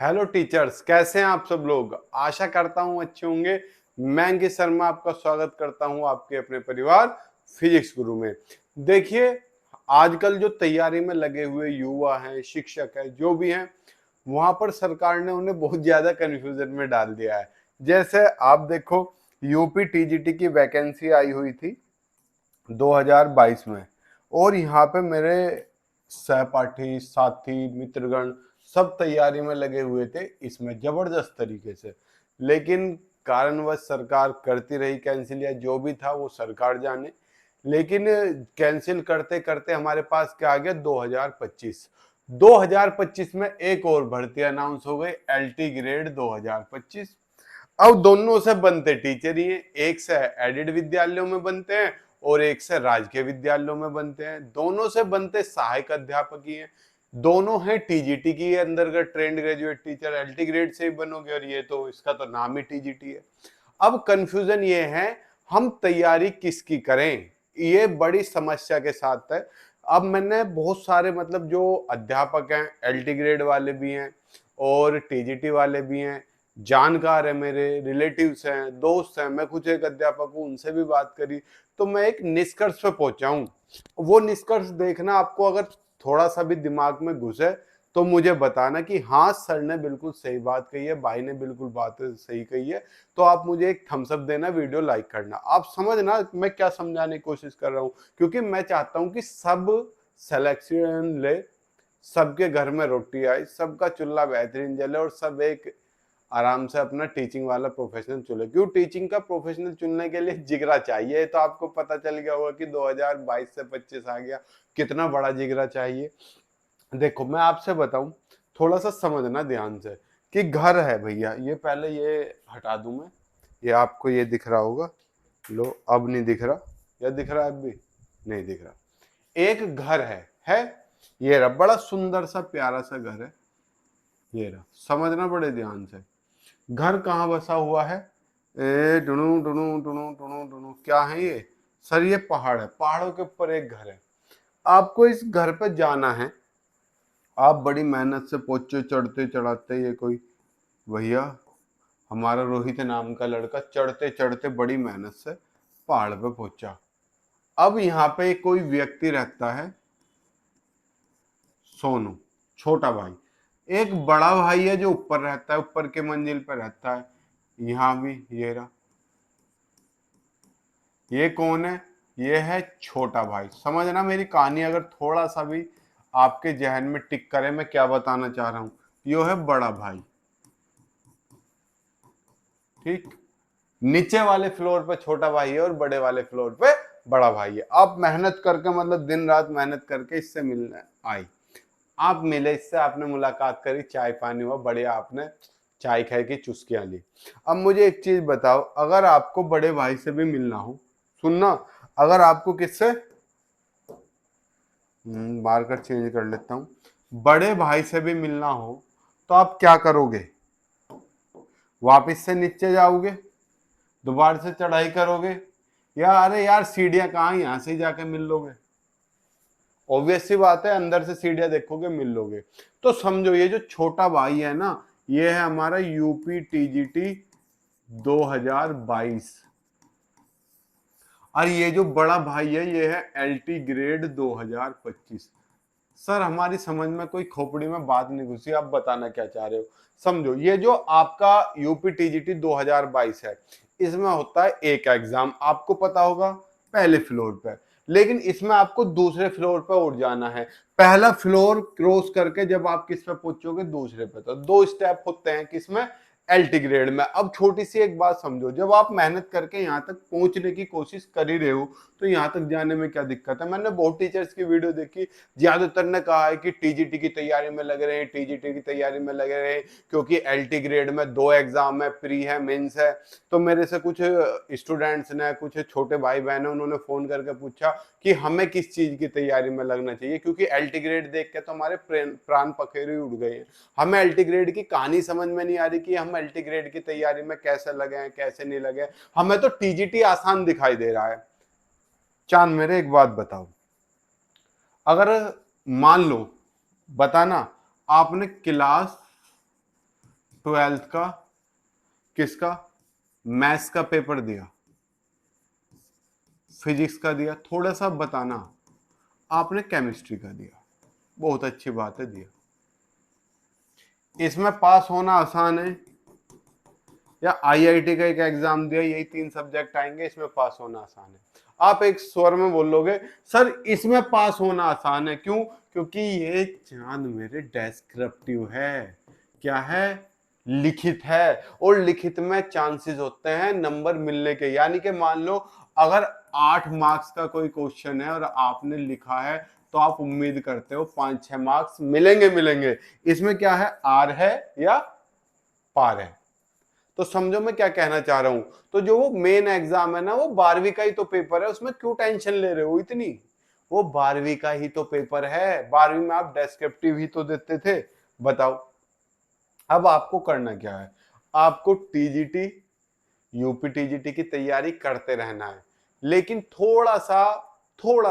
Hello teachers, कैसे हैं आप सब लोग। आशा करता हूं अच्छे होंगे। मैं अंकित शर्मा आपका स्वागत करता हूं आपके अपने परिवार फिजिक्स गुरु में। देखिए, आजकल जो तैयारी में लगे हुए युवा हैं, शिक्षक हैं, जो भी हैं, वहां पर सरकार ने उन्हें बहुत ज्यादा कंफ्यूजन में डाल दिया है। जैसे आप देखो, यूपी टीजीटी की वैकेंसी आई हुई थी 2022 में, और यहाँ पे मेरे सहपाठी, साथी, मित्रगण सब तैयारी में लगे हुए थे इसमें जबरदस्त तरीके से। लेकिन कारणवश सरकार करती रही कैंसिल, या जो भी था वो सरकार जाने। लेकिन कैंसिल करते करते हमारे पास क्या आ गया, 2025। 2025 में एक और भर्ती अनाउंस हो गई, एलटी ग्रेड 2025। अब दोनों से बनते टीचर ही हैं, एक से एडेड विद्यालयों में बनते हैं और एक से राजकीय विद्यालयों में बनते हैं। दोनों से बनते सहायक अध्यापक ही हैं। दोनों हैं टीजीटी की अंतर्गत trained graduate teacher, LT grade से ही बनोगे, और ये तो इसका तो नाम ही टीजीटी है। अब कंफ्यूजन ये है, हम तैयारी किसकी करें, ये बड़ी समस्या के साथ है। अब मैंने बहुत सारे मतलब जो अध्यापक हैं, एलटी ग्रेड वाले भी हैं और टीजीटी वाले भी हैं, जानकार है, मेरे रिलेटिव्स हैं, दोस्त हैं, मैं कुछ एक अध्यापक हूं, उनसे भी बात करी, तो मैं एक निष्कर्ष पे पहुंचा हूं। वो निष्कर्ष देखना, आपको अगर थोड़ा सा भी दिमाग में घुसे तो मुझे बताना कि हाँ सर ने बिल्कुल सही बात कही है, भाई ने बिल्कुल बात सही कही है। तो आप मुझे एक थम्स अप देना, वीडियो लाइक करना। आप समझना मैं क्या समझाने की कोशिश कर रहा हूँ, क्योंकि मैं चाहता हूँ कि सब सिलेक्शन ले, सबके घर में रोटी आए, सबका चूल्हा बेहतरीन जले और सब एक आराम से अपना टीचिंग वाला प्रोफेशनल चुने। क्यों टीचिंग का प्रोफेशनल चुनने के लिए जिगरा चाहिए, तो आपको पता चल गया होगा कि 2022 से 25 आ गया, कितना बड़ा जिगरा चाहिए। देखो मैं आपसे बताऊं, थोड़ा सा समझना ध्यान से कि घर है भैया, ये पहले ये हटा दूं मैं, ये आपको ये दिख रहा होगा, लो अब नहीं दिख रहा, या दिख रहा है, अब भी नहीं दिख रहा। एक घर है ये रहा, बड़ा सुंदर सा प्यारा सा घर है, ये रहा, समझना बड़े ध्यान से। घर कहाँ बसा हुआ है, ए डुणू डुणू डुणू डुणू डुणू, क्या है ये सर, ये पहाड़ है, पहाड़ों के ऊपर एक घर है। आपको इस घर पे जाना है, आप बड़ी मेहनत से पहुंचे, चढ़ते चढ़ाते, ये कोई भैया हमारा रोहित नाम का लड़का चढ़ते चढ़ते बड़ी मेहनत से पहाड़ पे पहुंचा। अब यहाँ पे कोई व्यक्ति रहता है, सोनू, छोटा भाई। एक बड़ा भाई है जो ऊपर रहता है, ऊपर के मंजिल पे रहता है, यहाँ भी ये रहा। ये कौन है, ये है छोटा भाई। समझना मेरी कहानी अगर थोड़ा सा भी आपके जहन में टिक करे, मैं क्या बताना चाह रहा हूं। यो है बड़ा भाई, ठीक। नीचे वाले फ्लोर पे छोटा भाई है और बड़े वाले फ्लोर पे बड़ा भाई है। आप मेहनत करके, मतलब दिन रात मेहनत करके इससे मिलने आई, आप मिले इससे, आपने मुलाकात करी, चाय पानी हुआ, बढ़िया, आपने चाय खाई की चुस्कियां ली। अब मुझे एक चीज बताओ, अगर आपको बड़े भाई से भी मिलना हो, सुनना, अगर आपको किससे, मार्कर चेंज कर लेता हूँ, बड़े भाई से भी मिलना हो तो आप क्या करोगे, वापिस से नीचे जाओगे, दोबारा से चढ़ाई करोगे, या अरे यार सीढ़ियां कहाँ, यहाँ से ही जाके मिल लोगे। ऑब्वियस सी बात है, अंदर से सीढ़ियां देखोगे मिल लोगे। तो समझो ये जो छोटा भाई है ना, ये है हमारा यूपी टीजीटी 2022, और ये जो बड़ा भाई है ये है एलटी ग्रेड 2025। सर हमारी समझ में कोई खोपड़ी में बात नहीं घुसी, आप बताना क्या चाह रहे हो। समझो, ये जो आपका यूपी टीजीटी 2022 है, इसमें होता है एक एग्जाम, आपको पता होगा, पहले फ्लोर पे। लेकिन इसमें आपको दूसरे फ्लोर पे उठ जाना है। पहला फ्लोर क्रॉस करके जब आप किस पे पहुंचोगे, दूसरे पे। तो दो स्टेप होते हैं किसमें, एलटी ग्रेड में। अब छोटी सी एक बात समझो, जब आप मेहनत करके यहाँ तक पहुंचने की कोशिश कर ही रहे हो, तो यहाँ तक जाने में क्या दिक्कत है। मैंने बहुत टीचर्स की वीडियो देखी, ज्यादातर ने कहा है कि टीजीटी की तैयारी में लग रहे हैं, टीजीटी की तैयारी में लगे रहे हैं, क्योंकि एलटी ग्रेड में 2 एग्जाम है, प्री है, मेंस है। तो मेरे से कुछ स्टूडेंट्स ने, कुछ छोटे भाई बहन है, उन्होंने फोन करके पूछा कि हमें किस चीज की तैयारी में लगना चाहिए, क्योंकि एलटी ग्रेड देख के तो हमारे प्राण पखेरु उड़ गए हैं। हमें एलटी ग्रेड की कहानी समझ में नहीं आ रही कि हम एलटी ग्रेड की तैयारी में कैसे लगे हैं, कैसे नहीं लगे। हमें तो टीजीटी आसान दिखाई दे रहा है। चांद मेरे एक बात बताओ, अगर मान लो, बताना, आपने क्लास ट्वेल्थ का किसका, मैथ्स का पेपर दिया, फिजिक्स का दिया, थोड़ा सा बताना आपने केमिस्ट्री का दिया, बहुत अच्छी बात है दिया। इसमें पास होना आसान है, या आईआईटी का एक एग्जाम दिया, यही 3 सब्जेक्ट आएंगे, इसमें पास होना आसान है। आप एक स्वर में बोलोगे सर इसमें पास होना आसान है, क्यों? क्योंकि ये चांद मेरे डेस्क्रिप्टिव है, क्या है, लिखित है, और लिखित में चांसेस होते हैं नंबर मिलने के। यानी कि मान लो अगर 8 मार्क्स का कोई क्वेश्चन है और आपने लिखा है, तो आप उम्मीद करते हो 5-6 मार्क्स मिलेंगे। इसमें क्या है, आर है या पार है। तो समझो मैं क्या कहना चाह रहा हूं। तो जो वो मेन एग्जाम है ना, वो 12वीं का ही तो पेपर है, उसमें क्यों टेंशन ले रहे हो इतनी? वो 12वीं का ही तो पेपर है, 12वीं में आप डेस्क्रिप्टिव ही तो देते थे। बताओ अब आपको करना क्या है, आपको टीजीटी यूपी टीजीटी की तैयारी करते रहना है, लेकिन थोड़ा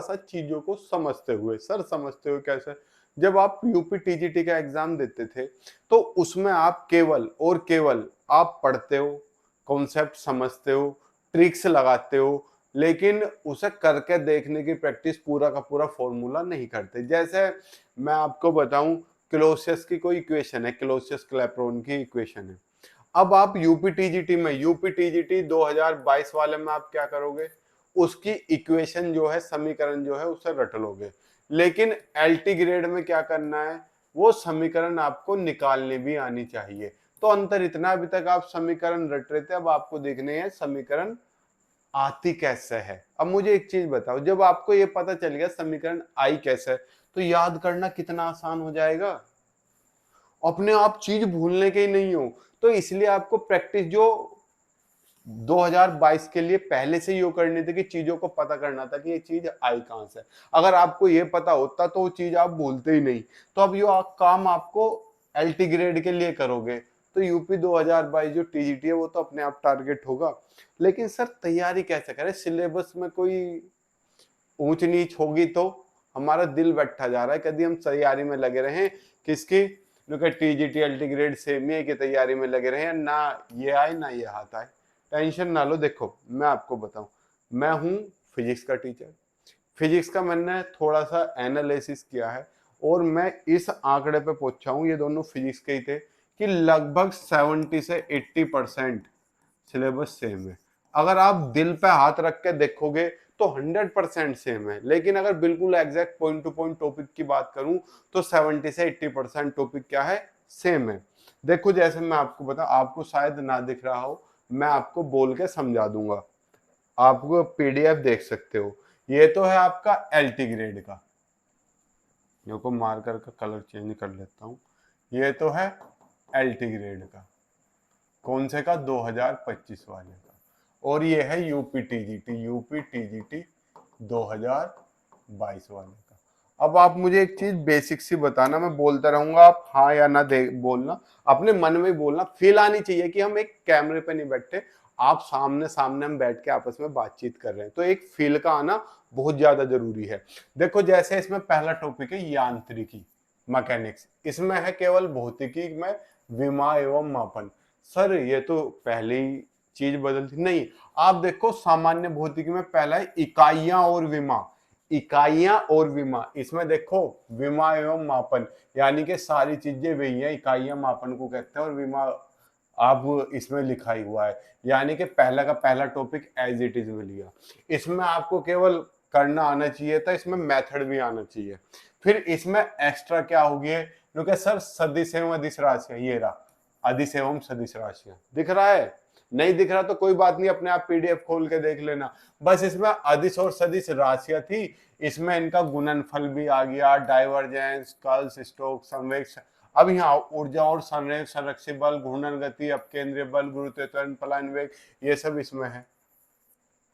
सा चीजों को समझते हुए। सर समझते हुए कैसे? जब आप यूपी टीजीटी का एग्जाम देते थे, तो उसमें आप केवल और केवल आप पढ़ते हो, कॉन्सेप्ट समझते हो, ट्रिक्स लगाते हो, लेकिन उसे करके देखने की प्रैक्टिस, पूरा का पूरा फॉर्मूला नहीं करते। जैसे मैं आपको बताऊं, क्लोसियस की कोई इक्वेशन है, क्लोसियस क्लैपेरॉन की इक्वेशन है। अब आप यूपी टीजीटी 2022 वाले में आप क्या करोगे, उसकी इक्वेशन जो है, समीकरण जो है, उसे रट लोगे। लेकिन एलटी ग्रेड में क्या करना है, वो समीकरण आपको निकालनी भी आनी चाहिए। तो अंतर इतना, अभी तक आप समीकरण रट रहे थे, अब आपको देखने हैं समीकरण आती कैसे है। अब मुझे एक चीज बताओ, जब आपको ये पता चल गया समीकरण आई कैसे है, तो याद करना कितना आसान हो जाएगा। अपने आप चीज भूलने के ही नहीं हो, तो इसलिए आपको प्रैक्टिस जो 2022 के लिए पहले से ही करनी थी, कि चीजों को पता करना था कि ये चीज आई कहां से। अगर आपको ये पता होता तो वो चीज आप भूलते ही नहीं। तो अब ये काम आपको एलटी ग्रेड के लिए करोगे, तो यूपी 2022 जो टीजीटी है वो तो अपने आप टारगेट होगा। लेकिन सर तैयारी कैसे करें, सिलेबस में कोई ऊंच नीच होगी तो हमारा दिल बैठा जा रहा है। कभी हम तैयारी में लगे रहे किसकी, टीजीटी एलटी ग्रेड सेम की तैयारी में लगे रहे, ना ये आए ना ये हाथ आए। टेंशन ना लो। देखो मैं आपको बताऊं, मैं हूं फिजिक्स का टीचर, फिजिक्स का मैंने थोड़ा सा एनालिसिस किया है, और मैं इस आंकड़े पे पहुंचा हूं, ये दोनों फिजिक्स के ही थे, कि लगभग 70 से 80% सिलेबस सेम है। अगर आप दिल पे हाथ रख के देखोगे तो 100% सेम है। लेकिन अगर बिल्कुल exact point two point topic की बात करूं, तो 70 से 80% टॉपिक क्या है, सेम है। देखो जैसे मैं आपको बता, आपको शायद ना दिख रहा हो, मैं आपको बोल के समझा दूंगा, आपको पीडीएफ देख सकते हो। ये तो है आपका एलटी ग्रेड का, देखो मार्कर का कलर चेंज कर लेता हूं, ये तो है एलटी ग्रेड का, कौन से का, 2025 वाले का। और ये है यूपी टीजीटी 2022 वाले का। अब आप मुझे एक चीज बेसिक सी बताना, मैं बोलता रहूंगा, आप हाँ या ना दे बोलना, अपने मन में बोलना। फील आनी चाहिए कि हम एक कैमरे पे नहीं बैठे, आप सामने सामने हम बैठ के आपस में बातचीत कर रहे हैं, तो एक फील का आना बहुत ज्यादा जरूरी है। देखो जैसे इसमें पहला टॉपिक है यांत्रिकी, मैकेनिक्स, इसमें है केवल भौतिकी में विमा एवं मापन। सर ये तो पहले ही चीज बदलती नहीं। आप देखो सामान्य भौतिकी में पहला है इकाइयां और विमा, इकाइयां और विमा, इसमें देखो विमा एवं मापन, यानी कि सारी चीजें वही है, इकाइयां मापन को कहते हैं और विमा अब इसमें लिखा ही हुआ है। यानी कि पहला का पहला टॉपिक एज इट इज में लिया। इसमें आपको केवल करना आना चाहिए था, इसमें मेथड भी आना चाहिए। फिर इसमें एक्स्ट्रा क्या होगी, क्योंकि सर सदिश एवं अदिश राशियां, ये रहा अदिश एवं सदिश राशियां, दिख रहा है? नहीं दिख रहा तो कोई बात नहीं, अपने आप पीडीएफ खोल के देख लेना। बस इसमें अदिश और सदिश राशियां थी, इसमें इनका गुणनफल भी आ गया, डाइवर्जेंस, कर्ल, स्टोक, संवेग। अब यहाँ ऊर्जा और संवेग, संरक्षित बल, घूर्णन गति, अपकेंद्रीय बल, गुरुत्वाकर्षण, पलायन वेग, ये सब इसमें है।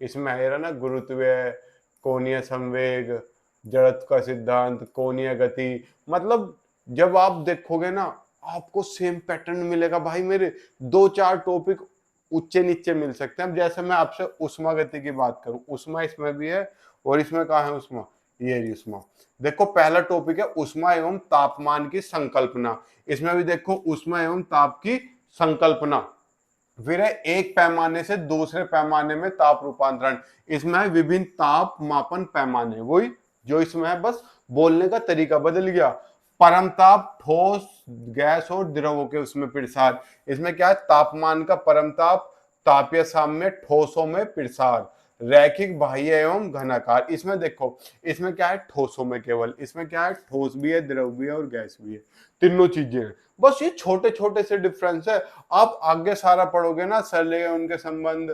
इसमें है ना गुरुत्व, कोणीय संवेग, जड़त्व का सिद्धांत, कोणीय गति। मतलब जब आप देखोगे ना, आपको सेम पैटर्न मिलेगा भाई मेरे। 2-4 टॉपिक ऊंचे नीचे मिल सकते हैं। अब जैसे मैं आपसे उष्मा गति की बात करूं, उष्मा इसमें भी है, और इसमें कहा है उष्मा, ये रही उष्मा। देखो पहला टॉपिक है उष्मा एवं तापमान की संकल्पना, इसमें भी देखो उष्मा एवं ताप की संकल्पना, फिर है एक पैमाने से दूसरे पैमाने में ताप रूपांतरण। इसमें है विभिन्न ताप मापन पैमाने, वही जो इसमें है, बस बोलने का तरीका बदल गया। परम ताप, ठोस, गैस और द्रवों के उसमें प्रसार। इसमें क्या है, तापमान का परम ताप, तापीय साम्य, ठोसों में प्रसार, रैखिक, बाह्य एवं घनाकार। इसमें देखो, इसमें क्या है, ठोसों में केवल, इसमें क्या है, ठोस भी है, द्रव भी है और गैस भी है, तीनों चीजें हैं। बस ये छोटे छोटे से डिफरेंस है। आप आगे सारा पढ़ोगे ना, सरले उनके संबंध,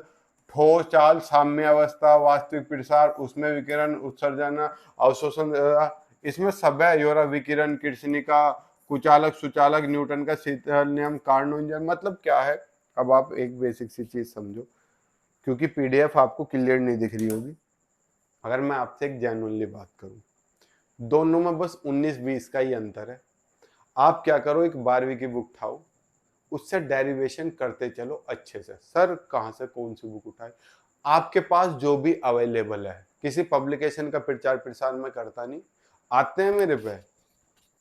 ठोस, चाल, साम्य अवस्था, वास्तविक प्रसार, उसमें विकिरण, उत्सर्जन, अवशोषण, इसमें सब है, योरा विकिरण, कृष्णिका, कुचालक, सुचालक, न्यूटन का शीतल नियम, कार्नोट। मतलब क्या है, अब आप एक बेसिक सी चीज समझो, क्योंकि पीडीएफ आपको क्लियर नहीं दिख रही होगी। अगर मैं आपसे एक जेन्युइनली बात करूं, दोनों में बस 19-20 का ही अंतर है। आप क्या करो, एक 12वीं की बुक उठाओ, उससे डेरिवेशन करते चलो अच्छे से। सर कहाँ से कौन सी बुक उठाए, आपके पास जो भी अवेलेबल है। किसी पब्लिकेशन का प्रचार प्रसार मैं करता नहीं, आते हैं मेरे पे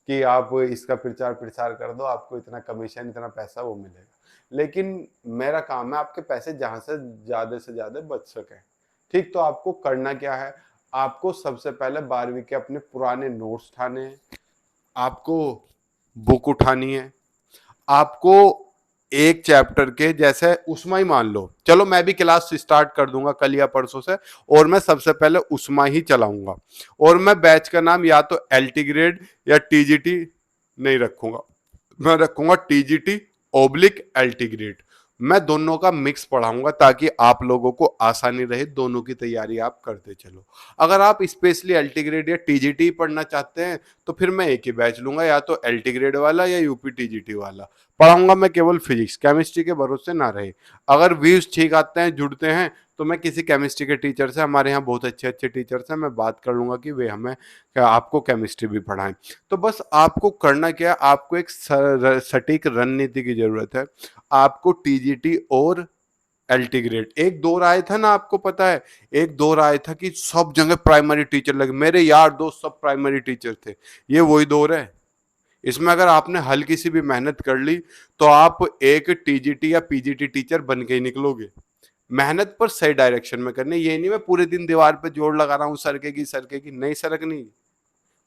कि आप इसका प्रचार प्रसार कर दो, आपको इतना कमीशन, इतना पैसा वो मिलेगा। लेकिन मेरा काम है आपके पैसे जहां से ज्यादा बच सके। ठीक, तो आपको करना क्या है, आपको सबसे पहले 12वीं के अपने पुराने नोट्स उठाने हैं, आपको बुक उठानी है, आपको एक चैप्टर के, जैसे उस्मा ही मान लो, चलो मैं भी क्लास स्टार्ट कर दूंगा कल या परसों से, और मैं सबसे पहले उस्मा ही चलाऊंगा। और मैं बैच का नाम या तो एलटी ग्रेड या टीजीटी नहीं रखूंगा, मैं रखूंगा टीजीटी ओब्लिक एलटी ग्रेड। मैं दोनों का मिक्स पढ़ाऊंगा ताकि आप लोगों को आसानी रहे, दोनों की तैयारी आप करते चलो। अगर आप स्पेशली एलटी ग्रेड या टीजीटी पढ़ना चाहते हैं तो फिर मैं एक ही बैच लूंगा, या तो एलटी ग्रेड वाला या यूपी टीजीटी वाला पढ़ाऊंगा। मैं केवल फिजिक्स केमिस्ट्री के भरोसे ना रहे। अगर व्यूज ठीक आते हैं, जुड़ते हैं, तो मैं किसी केमिस्ट्री के टीचर से, हमारे यहाँ बहुत अच्छे अच्छे टीचर्स हैं, मैं बात कर लूंगा कि वे हमें आपको केमिस्ट्री भी पढ़ाएं। तो बस आपको करना क्या है, आपको एक सटीक रणनीति की जरूरत है। आपको टीजीटी और एलटी ग्रेड, एक दौर आया था ना, आपको पता है, एक दौर आया था कि सब जगह प्राइमरी टीचर लगे, मेरे यार दोस्त सब प्राइमरी टीचर थे। ये वही दौर है। इसमें अगर आपने हल्की सी भी मेहनत कर ली तो आप एक टीजीटी या पीजीटी टीचर बन के ही निकलोगे। मेहनत पर सही डायरेक्शन में करनी, ये नहीं मैं पूरे दिन दीवार पे जोर लगा रहा हूँ सरकेगी सरकेगी, नहीं सरकनी,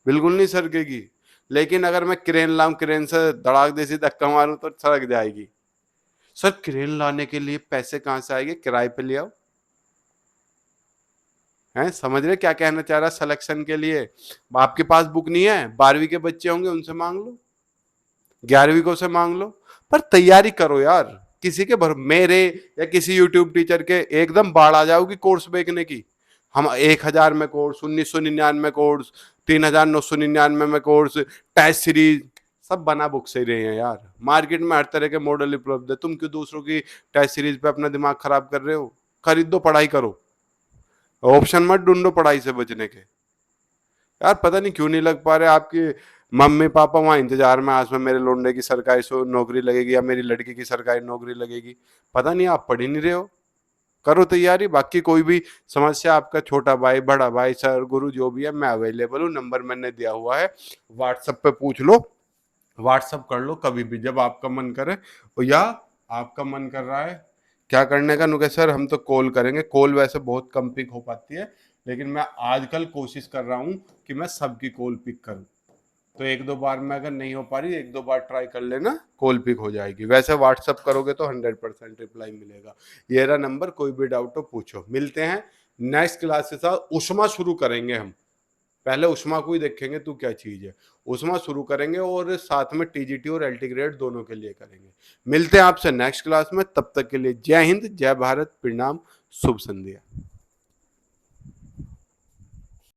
बिल्कुल नहीं सरकेगी। लेकिन अगर मैं क्रेन लाऊं, क्रेन से धड़ाक दे से धक्का मारूं तो सरक जाएगी। सर क्रेन लाने के लिए पैसे कहां से आएंगे, किराए पे ले आओ। हैं, समझ रहे क्या कहना चाह रहा है, सिलेक्शन के लिए आपके पास बुक नहीं है, 12वीं के बच्चे होंगे उनसे मांग लो, 11वीं को से मांग लो, पर तैयारी करो यार। किसी के भर मेरे या किसी यूट्यूब टीचर के एकदम बाढ़ आ जाओगी कोर्स बेचने की। हम 1000 में कोर्स, 1999 कोर्स, 3999 में कोर्स, टेस्ट सीरीज सब बना बुक से ही रहे हैं यार। मार्केट में हर तरह के मॉडल उपलब्ध है, तुम क्यों दूसरों की टेस्ट सीरीज पे अपना दिमाग खराब कर रहे हो। खरीदो, पढ़ाई करो, ऑप्शन मत ढूंढो पढ़ाई से बचने के। यार पता नहीं क्यों नहीं लग पा रहे आपके मम्मी पापा वहां इंतजार में, आज में मेरे लोंडे की सरकारी नौकरी लगेगी या मेरी लड़की की सरकारी नौकरी लगेगी। पता नहीं आप पढ़ ही नहीं रहे हो। करो तैयारी। बाकी कोई भी समस्या, आपका छोटा भाई, बड़ा भाई, सर, गुरु जो भी है, मैं अवेलेबल हूँ। नंबर मैंने दिया हुआ है, व्हाट्सएप पे पूछ लो, व्हाट्सएप कर लो कभी भी जब आपका मन करे। या आपका मन कर रहा है क्या करने का, नुके सर हम तो कॉल करेंगे। कॉल वैसे बहुत कम पिक हो पाती है, लेकिन मैं आजकल कोशिश कर रहा हूँ कि मैं सबकी कॉल पिक करूँ। तो 1-2 बार में अगर नहीं हो पा रही, 1-2 बार ट्राई कर लेना, कॉल पिक हो जाएगी। वैसे व्हाट्सअप करोगे तो 100% रिप्लाई मिलेगा। ये रहा नंबर, कोई भी डाउट हो पूछो। मिलते हैं नेक्स्ट क्लास के साथ। उष्मा शुरू करेंगे हम, पहले उष्मा को ही देखेंगे तू क्या चीज है। उष्मा शुरू करेंगे और साथ में टीजीटी और एलटी ग्रेड दोनों के लिए करेंगे। मिलते हैं आपसे नेक्स्ट क्लास में, तब तक के लिए जय हिंद, जय भारत, प्रणाम, शुभ संध्या।